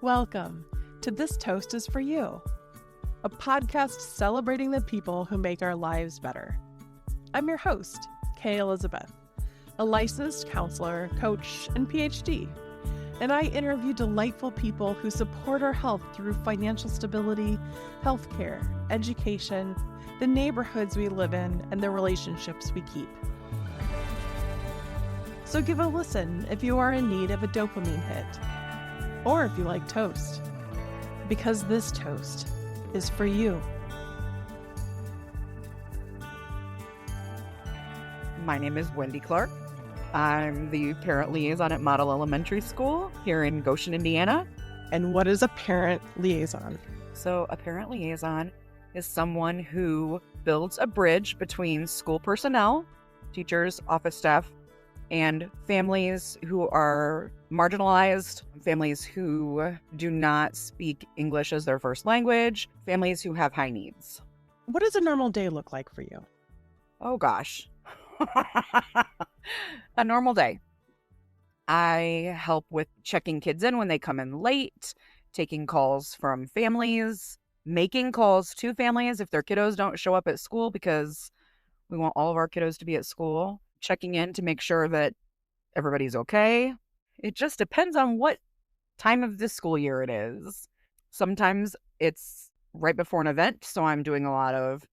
Welcome to This Toast is For You, a podcast celebrating the people who make our lives better. I'm your host, Kay Elizabeth, a licensed counselor, coach, and PhD, and I interview delightful people who support our health through financial stability, healthcare, education, the neighborhoods we live in, and the relationships we keep. So give a listen if you are in need of a dopamine hit, or if you like toast, because this toast is for you. My name is Wendy Clark. I'm the parent liaison at Model Elementary School here in Goshen, Indiana. And what is a parent liaison? So a parent liaison is someone who builds a bridge between school personnel, teachers, office staff, and families who are marginalized, families who do not speak English as their first language, families who have high needs. What does a normal day look like for you? Oh gosh. A normal day. I help with checking kids in when they come in late, taking calls from families, making calls to families if their kiddos don't show up at school, because we want all of our kiddos to be at school, checking in to make sure that everybody's okay. It just depends on what time of the school year it is. Sometimes it's right before an event, so I'm doing a lot of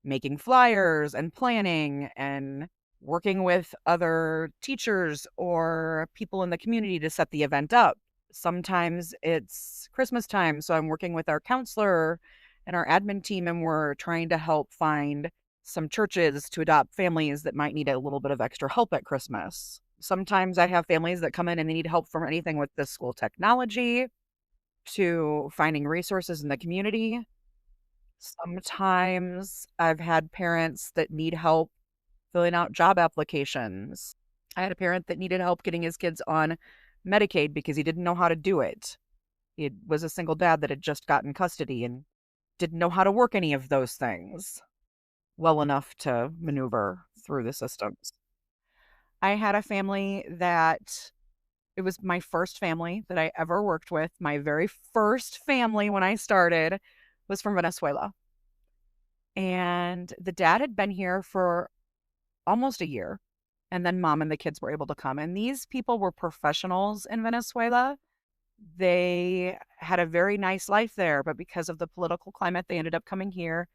making flyers and planning and working with other teachers or people in the community to set the event up. Sometimes it's Christmas time, so I'm working with our counselor and our admin team, and we're trying to help find some churches to adopt families that might need a little bit of extra help at Christmas. Sometimes I have families that come in and they need help from anything with the school technology to finding resources in the community. Sometimes I've had parents that need help filling out job applications. I had a parent that needed help getting his kids on Medicaid because he didn't know how to do it. He was a single dad that had just gotten custody and didn't know how to work any of those things well enough to maneuver through the systems. I had a family that it was my first family that I ever worked with. My very first family when I started was from Venezuela. And the dad had been here for almost a year. And then mom and the kids were able to come. And these people were professionals in Venezuela. They had a very nice life there, but because of the political climate, they ended up coming here.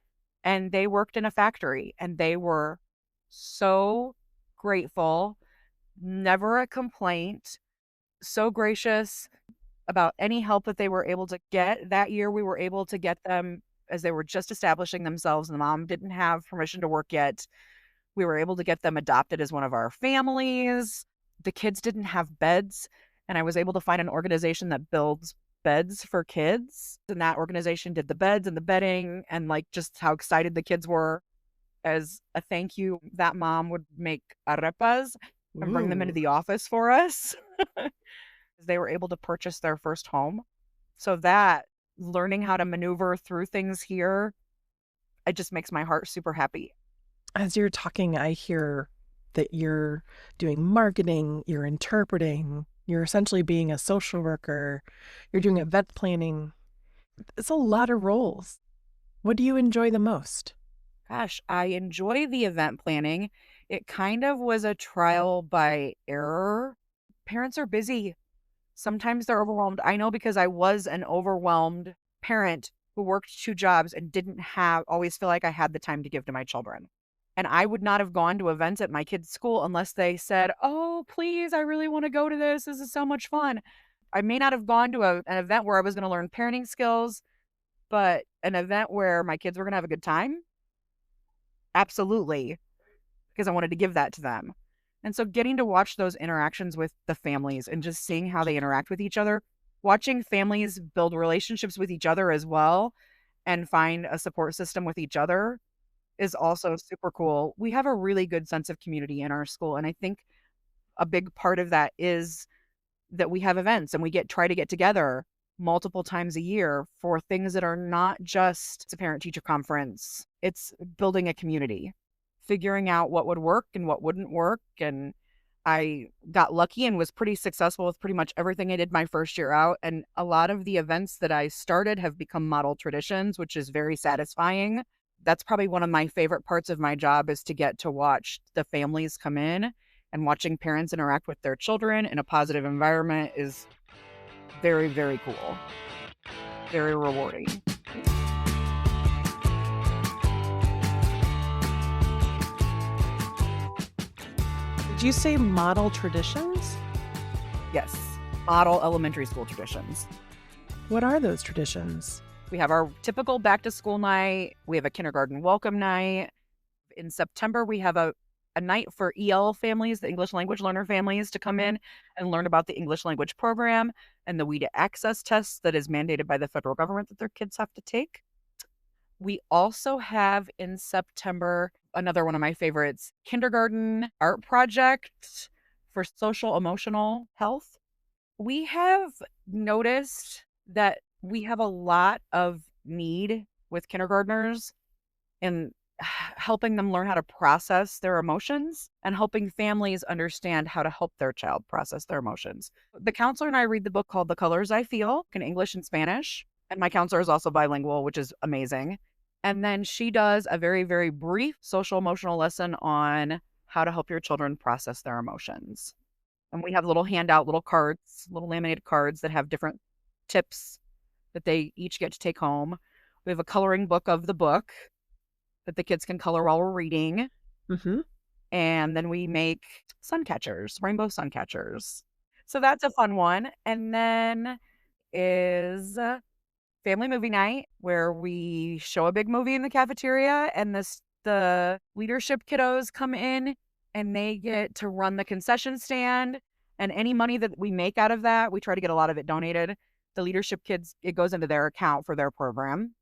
And they worked in a factory, and they were so grateful, never a complaint, so gracious about any help that they were able to get. That year, we were able to get them as they were just establishing themselves, and the mom didn't have permission to work yet. We were able to get them adopted as one of our families. The kids didn't have beds, and I was able to find an organization that builds beds for kids. And that organization did the beds and the bedding, and like just how excited the kids were. As a thank you, that mom would make arepas and bring them into the office for us. They were able to purchase their first home. So that learning how to maneuver through things here, it just makes my heart super happy. As you're talking, I hear that you're doing marketing, you're interpreting, you're essentially being a social worker, you're doing event planning. It's a lot of roles. What do you enjoy the most? Gosh, I enjoy the event planning. It kind of was a trial by error. Parents are busy. Sometimes they're overwhelmed. I know because I was an overwhelmed parent who worked 2 jobs and didn't always feel like I had the time to give to my children. And I would not have gone to events at my kids' school unless they said, "Oh, please, I really want to go to this. This is so much fun." I may not have gone to an event where I was going to learn parenting skills, but an event where my kids were going to have a good time, absolutely, because I wanted to give that to them. And so getting to watch those interactions with the families and just seeing how they interact with each other, watching families build relationships with each other as well and find a support system with each other is also super cool. We have a really good sense of community in our school. And I think a big part of that is that we have events and we try to get together multiple times a year for things that are not just a parent-teacher conference. It's building a community, figuring out what would work and what wouldn't work, and I got lucky and was pretty successful with pretty much everything I did my first year out. And a lot of the events that I started have become model traditions, which is very satisfying. That's probably one of my favorite parts of my job, is to get to watch the families come in, and watching parents interact with their children in a positive environment is very, very cool. Very rewarding. Did you say model traditions? Yes, model elementary school traditions. What are those traditions? We have our typical back to school night. We have a kindergarten welcome night. In September, we have a night for EL families, the English language learner families, to come in and learn about the English language program and the WIDA access test that is mandated by the federal government that their kids have to take. We also have in September, another one of my favorites, kindergarten art project for social emotional health. We have noticed that we have a lot of need with kindergartners in helping them learn how to process their emotions and helping families understand how to help their child process their emotions. The counselor and I read the book called The Colors I Feel in English and Spanish. And my counselor is also bilingual, which is amazing. And then she does a very, very brief social emotional lesson on how to help your children process their emotions. And we have little handout, little cards, little laminated cards that have different tips that they each get to take home. We have a coloring book of the book that the kids can color while we're reading. Mm-hmm. And then we make sun catchers, rainbow sun catchers. So that's a fun one. And then is family movie night, where we show a big movie in the cafeteria, and the leadership kiddos come in and they get to run the concession stand. And any money that we make out of that, we try to get a lot of it donated. The leadership kids, it goes into their account for their program.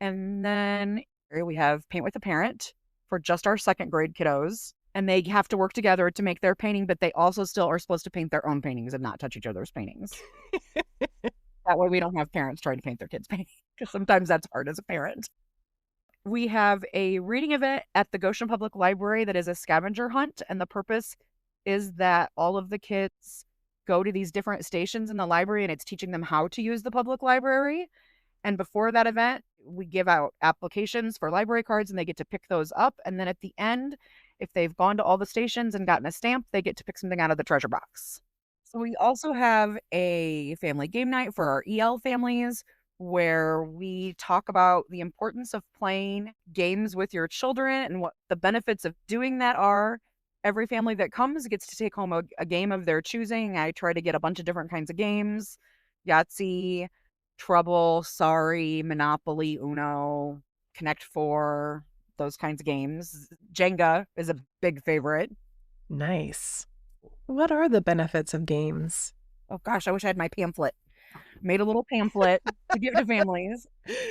And then we have Paint with a Parent for just our second grade kiddos. And they have to work together to make their painting, but they also still are supposed to paint their own paintings and not touch each other's paintings. That way we don't have parents trying to paint their kids' paintings, because sometimes that's hard as a parent. We have a reading event at the Goshen Public Library that is a scavenger hunt. And the purpose is that all of the kids go to these different stations in the library, and it's teaching them how to use the public library. And before that event, we give out applications for library cards, and they get to pick those up. And then at the end, if they've gone to all the stations and gotten a stamp, they get to pick something out of the treasure box. So we also have a family game night for our EL families, where we talk about the importance of playing games with your children and what the benefits of doing that are. Every family that comes gets to take home a game of their choosing. I try to get a bunch of different kinds of games: Yahtzee, Trouble, Sorry, Monopoly, Uno, Connect Four, those kinds of games. Jenga is a big favorite. Nice. What are the benefits of games? Oh gosh, I wish I had my pamphlet. Made a little pamphlet to give to families.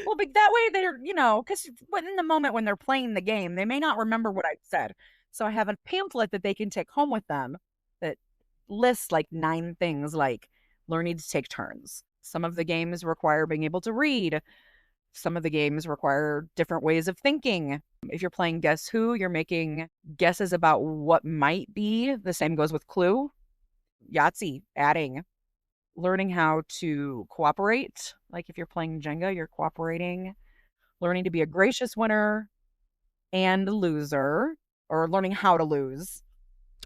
Well, but that way they're, because in the moment when they're playing the game, they may not remember what I've said. So I have a pamphlet that they can take home with them that lists like 9 things, like learning to take turns. Some of the games require being able to read. Some of the games require different ways of thinking. If you're playing Guess Who, you're making guesses about what might be. The same goes with Clue. Yahtzee, adding. Learning how to cooperate. Like if you're playing Jenga, you're cooperating. Learning to be a gracious winner and a loser, or learning how to lose.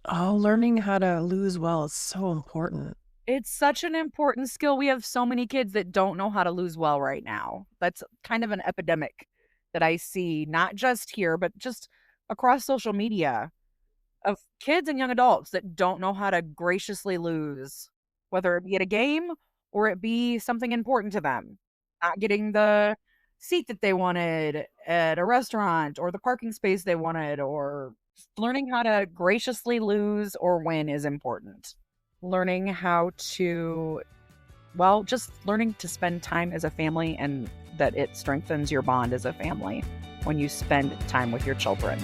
Oh, learning how to lose well is so important. It's such an important skill. We have so many kids that don't know how to lose well right now. That's kind of an epidemic that I see, not just here, but just across social media, of kids and young adults that don't know how to graciously lose, whether it be at a game or it be something important to them. Not getting the seat that they wanted at a restaurant, or the parking space they wanted, or learning how to graciously lose or win is important. Learning how to, just learning to spend time as a family, and that it strengthens your bond as a family when you spend time with your children.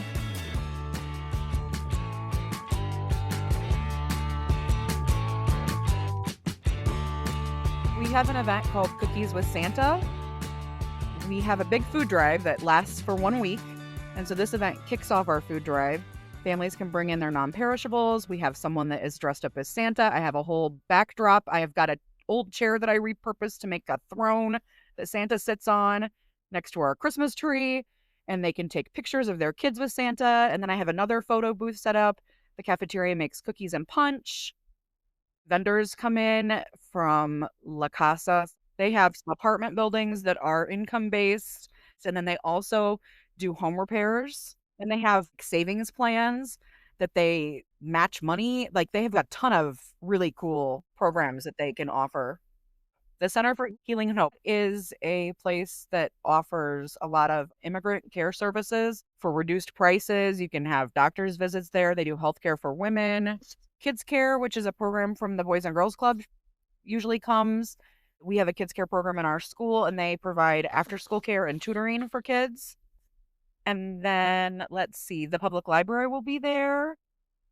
We have an event called Cookies with Santa. We have a big food drive that lasts for 1 week. And so this event kicks off our food drive. Families can bring in their non-perishables. We have someone that is dressed up as Santa. I have a whole backdrop. I have got an old chair that I repurposed to make a throne that Santa sits on next to our Christmas tree. And they can take pictures of their kids with Santa. And then I have another photo booth set up. The cafeteria makes cookies and punch. Vendors come in from La Casa. They have some apartment buildings that are income-based. And then they also do home repairs. And they have savings plans that they match money. Like, they have a ton of really cool programs that they can offer. The Center for Healing and Hope is a place that offers a lot of immigrant care services for reduced prices. You can have doctor's visits there. They do healthcare for women. Kids Care, which is a program from the Boys and Girls Club, usually comes. We have a kids care program in our school, and they provide after-school care and tutoring for kids. And then, let's see, the public library will be there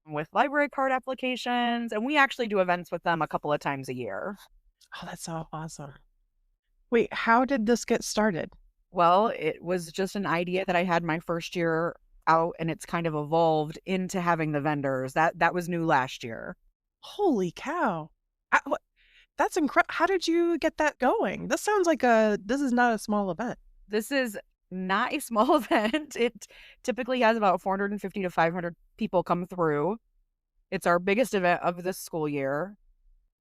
with library card applications. And we actually do events with them a couple of times a year. Oh, that's so awesome. Wait, how did this get started? Well, it was just an idea that I had my first year out, and it's kind of evolved into having the vendors. That was new last year. Holy cow. That's incredible. How did you get that going? This sounds like this is not a small event. This is not a small event. It typically has about 450 to 500 people come through. It's our biggest event of this school year.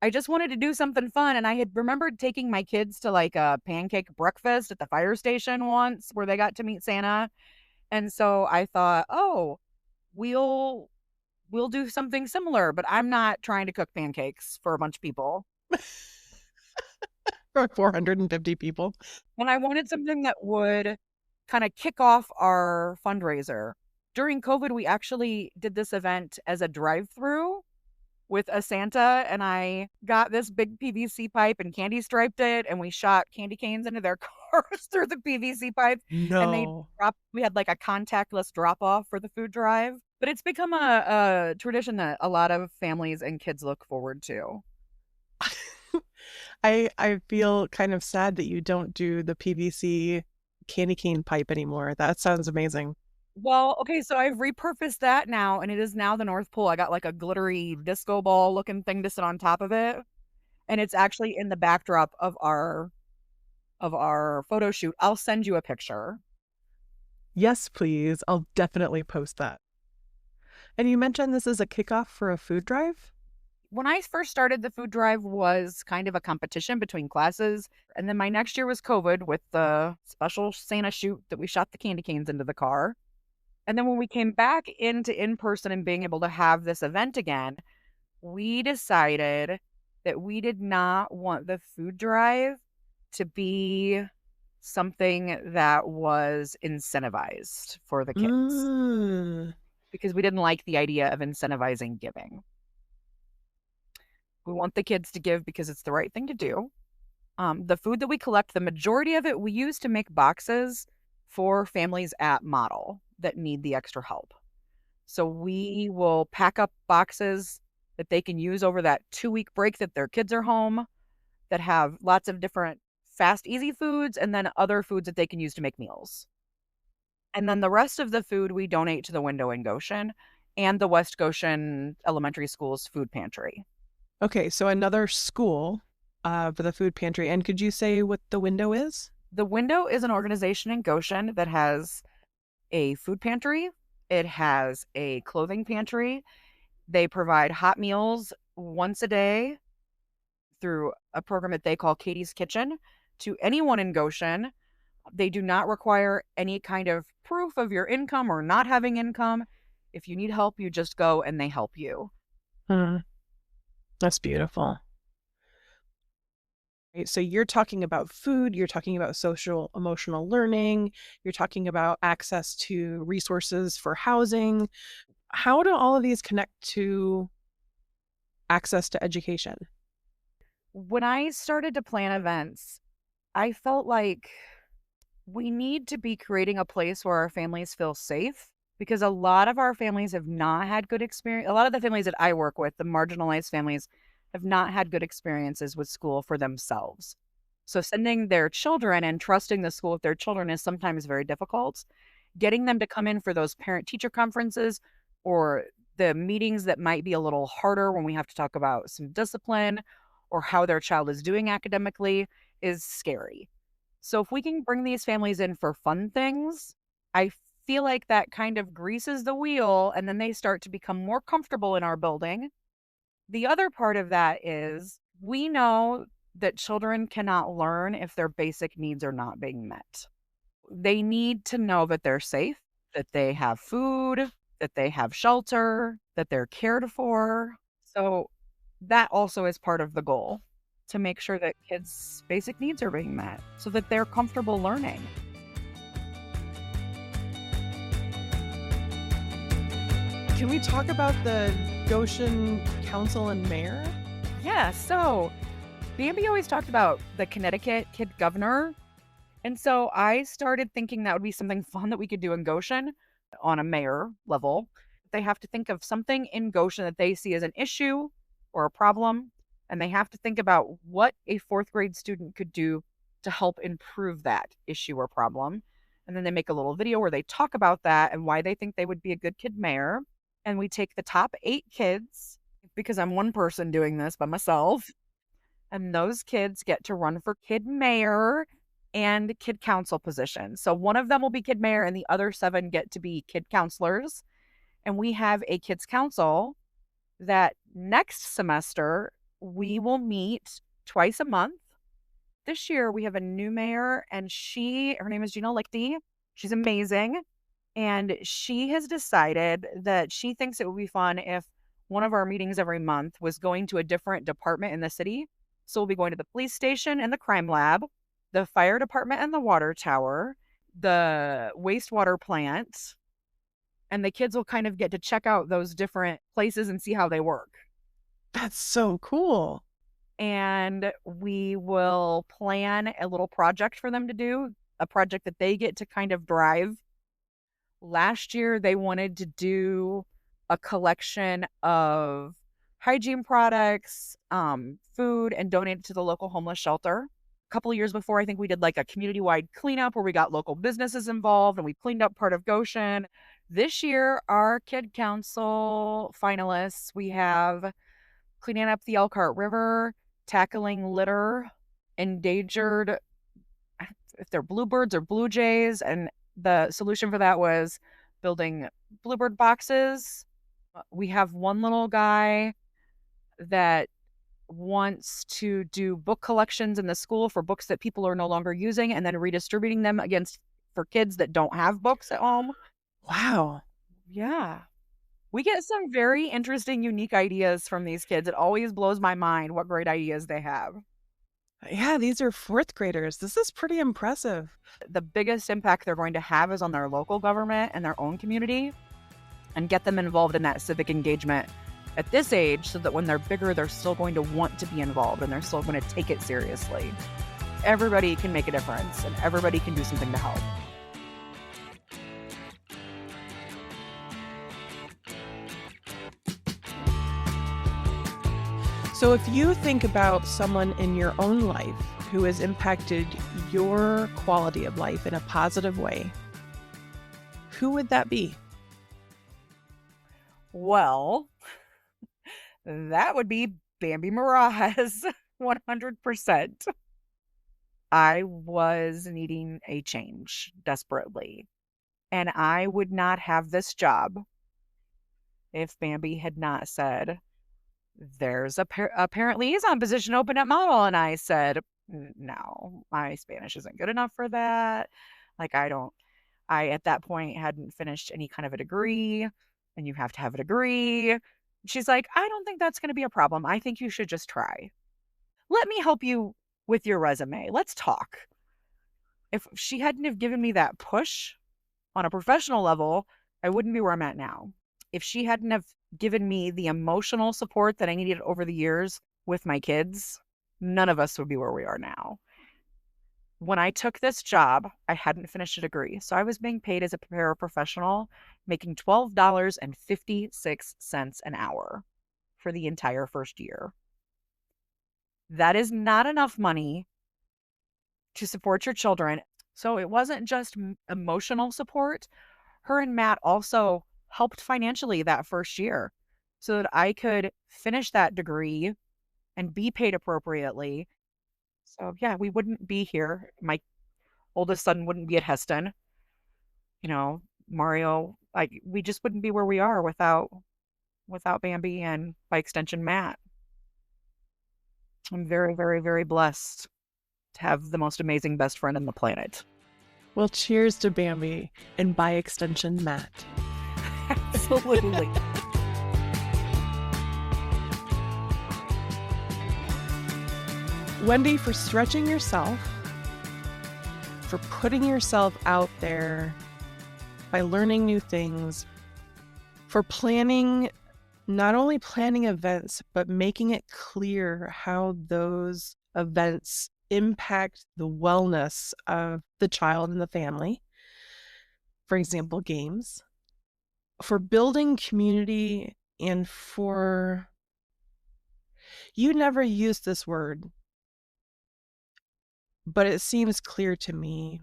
I just wanted to do something fun, and I had remembered taking my kids to like a pancake breakfast at the fire station once where they got to meet Santa. And so I thought, oh, we'll do something similar, but I'm not trying to cook pancakes for a bunch of people. For 450 people. And I wanted something that would kind of kick off our fundraiser. During COVID, we actually did this event as a drive-through with a Santa, and I got this big PVC pipe and candy striped it, and we shot candy canes into their cars through the PVC pipe. No. And we had like a contactless drop-off for the food drive. But it's become a tradition that a lot of families and kids look forward to. I feel kind of sad that you don't do the PVC candy cane pipe anymore. That sounds amazing. Well, okay, so I've repurposed that now, and it is now the North Pole. I got like a glittery disco ball looking thing to sit on top of it, and it's actually in the backdrop of our photo shoot. I'll send you a picture. Yes, please. I'll definitely post that. And you mentioned this is a kickoff for a food drive? When I first started, the food drive was kind of a competition between classes. And then my next year was COVID with the special Santa shoot that we shot the candy canes into the car. And then when we came back into in-person and being able to have this event again, we decided that we did not want the food drive to be something that was incentivized for the kids. Because we didn't like the idea of incentivizing giving. We want the kids to give because it's the right thing to do. The food that we collect, the majority of it we use to make boxes for families at Model that need the extra help. So we will pack up boxes that they can use over that 2-week break that their kids are home, that have lots of different fast, easy foods, and then other foods that they can use to make meals. And then the rest of the food we donate to the window in Goshen and the West Goshen Elementary School's food pantry. Okay, so another school for the food pantry. And could you say what the window is? The window is an organization in Goshen that has a food pantry. It has a clothing pantry. They provide hot meals once a day through a program that they call Katie's Kitchen to anyone in Goshen. They do not require any kind of proof of your income or not having income. If you need help, you just go and they help you. That's beautiful. Right, so you're talking about food, you're talking about social emotional learning, you're talking about access to resources for housing. How do all of these connect to access to education? When I started to plan events, I felt like we need to be creating a place where our families feel safe, because a lot of our families have not had good experience. A lot of the families that I work with, the marginalized families, have not had good experiences with school for themselves. So sending their children and trusting the school with their children is sometimes very difficult. Getting them to come in for those parent-teacher conferences or the meetings that might be a little harder when we have to talk about some discipline or how their child is doing academically is scary. So if we can bring these families in for fun things, I feel like that kind of greases the wheel and then they start to become more comfortable in our building. The other part of that is we know that children cannot learn if their basic needs are not being met. They need to know that they're safe, that they have food, that they have shelter, that they're cared for. So that also is part of the goal, to make sure that kids' basic needs are being met so that they're comfortable learning. Can we talk about the Goshen Council and Mayor? Yeah, so Bambi always talked about the Connecticut kid governor. And so I started thinking that would be something fun that we could do in Goshen on a mayor level. They have to think of something in Goshen that they see as an issue or a problem, and they have to think about what a fourth grade student could do to help improve that issue or problem. And then they make a little video where they talk about that and why they think they would be a good kid mayor. And we take the top 8 kids, because I'm one person doing this by myself, and those kids get to run for kid mayor and kid council positions. So one of them will be kid mayor and the other 7 get to be kid counselors. And we have a kids council that next semester we will meet twice a month. This year we have a new mayor and her name is Gina Lichty. She's amazing. And she has decided that she thinks it would be fun if one of our meetings every month was going to a different department in the city. So we'll be going to the police station and the crime lab, the fire department and the water tower, the wastewater plant, and the kids will kind of get to check out those different places and see how they work. That's so cool. And we will plan a little project for them to do, a project that they get to kind of drive. Last year, they wanted to do a collection of hygiene products, food, and donate it to the local homeless shelter. A couple of years before, I think we did like a community-wide cleanup where we got local businesses involved and we cleaned up part of Goshen. This year, our kid council finalists, we have cleaning up the Elkhart River, tackling litter, endangered, if they're bluebirds or blue jays, and the solution for that was building bluebird boxes. We have one little guy that wants to do book collections in the school for books that people are no longer using and then redistributing them for kids that don't have books at home. Wow. Yeah. We get some very interesting, unique ideas from these kids. It always blows my mind what great ideas they have. Yeah, these are fourth graders. This is pretty impressive. The biggest impact they're going to have is on their local government and their own community, and get them involved in that civic engagement at this age so that when they're bigger, they're still going to want to be involved and they're still going to take it seriously. Everybody can make a difference and everybody can do something to help. So if you think about someone in your own life who has impacted your quality of life in a positive way, who would that be? Well, that would be Bambi Mirage, 100%. I was needing a change desperately, and I would not have this job if Bambi had not said, there's a parent liaison position open at Model. And I said, no, my Spanish isn't good enough for that. Like, I at that point hadn't finished any kind of a degree, and you have to have a degree. She's like, I don't think that's going to be a problem. I think you should just try. Let me help you with your resume. Let's talk. If she hadn't have given me that push on a professional level, I wouldn't be where I'm at now. If she hadn't have given me the emotional support that I needed over the years with my kids, none of us would be where we are now. When I took this job, I hadn't finished a degree. So I was being paid as a paraprofessional, making $12.56 an hour for the entire first year. That is not enough money to support your children. So it wasn't just emotional support. Her and Matt also helped financially that first year so that I could finish that degree and be paid appropriately. So yeah, we wouldn't be here. My oldest son wouldn't be at Heston. Mario, we just wouldn't be where we are without Bambi and by extension Matt. I'm very, very, very blessed to have the most amazing best friend on the planet. Well, cheers to Bambi and by extension Matt. Absolutely. Wendy, for stretching yourself, for putting yourself out there by learning new things, for not only planning events, but making it clear how those events impact the wellness of the child and the family. For example, games. For building community, and you never used this word, but it seems clear to me,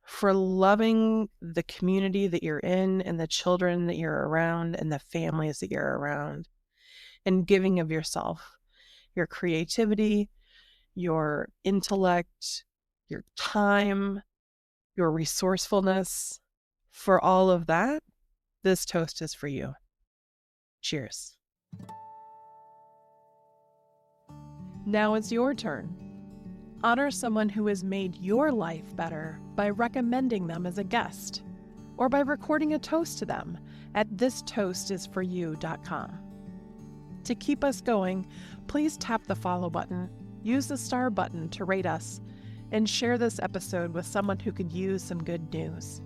for loving the community that you're in and the children that you're around and the families that you're around, and giving of yourself, your creativity, your intellect, your time, your resourcefulness. For all of that, this toast is for you. Cheers. Now it's your turn. Honor someone who has made your life better by recommending them as a guest, or by recording a toast to them at thistoastisforyou.com. To keep us going, please tap the follow button, use the star button to rate us, and share this episode with someone who could use some good news.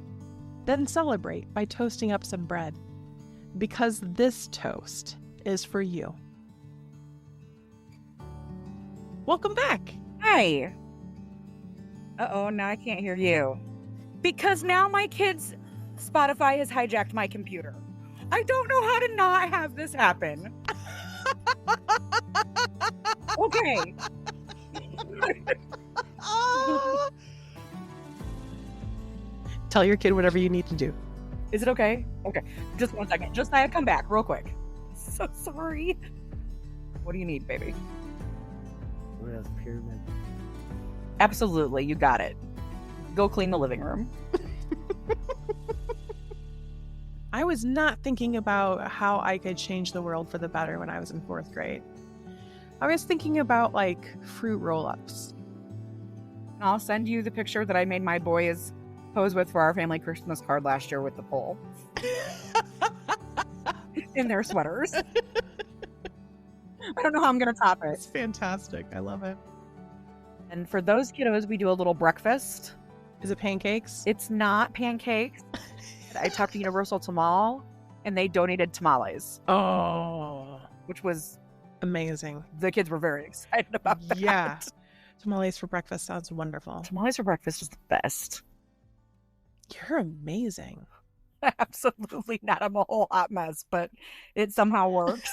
Then celebrate by toasting up some bread, because this toast is for you. Welcome back. Hi. Uh-oh, now I can't hear you. Because now my kids' Spotify has hijacked my computer. I don't know how to not have this happen. Okay. Tell your kid whatever you need to do. Is it okay? Okay. Just 1 second. Just I come back real quick. So sorry. What do you need, baby? What else? Pyramid. Absolutely. You got it. Go clean the living room. I was not thinking about how I could change the world for the better when I was in 4th grade. I was thinking about fruit roll-ups. I'll send you the picture that I made my boys pose with for our family Christmas card last year with the pole. In their sweaters. I don't know how I'm going to top it. It's fantastic. I love it. And for those kiddos, we do a little breakfast. Is it pancakes? It's not pancakes. I talked to Universal Tamal, and they donated tamales. Oh. Which was amazing. The kids were very excited about that. Yeah. Tamales for breakfast sounds wonderful. Tamales for breakfast is the best. You're amazing. Absolutely not. I'm a whole hot mess, but it somehow works.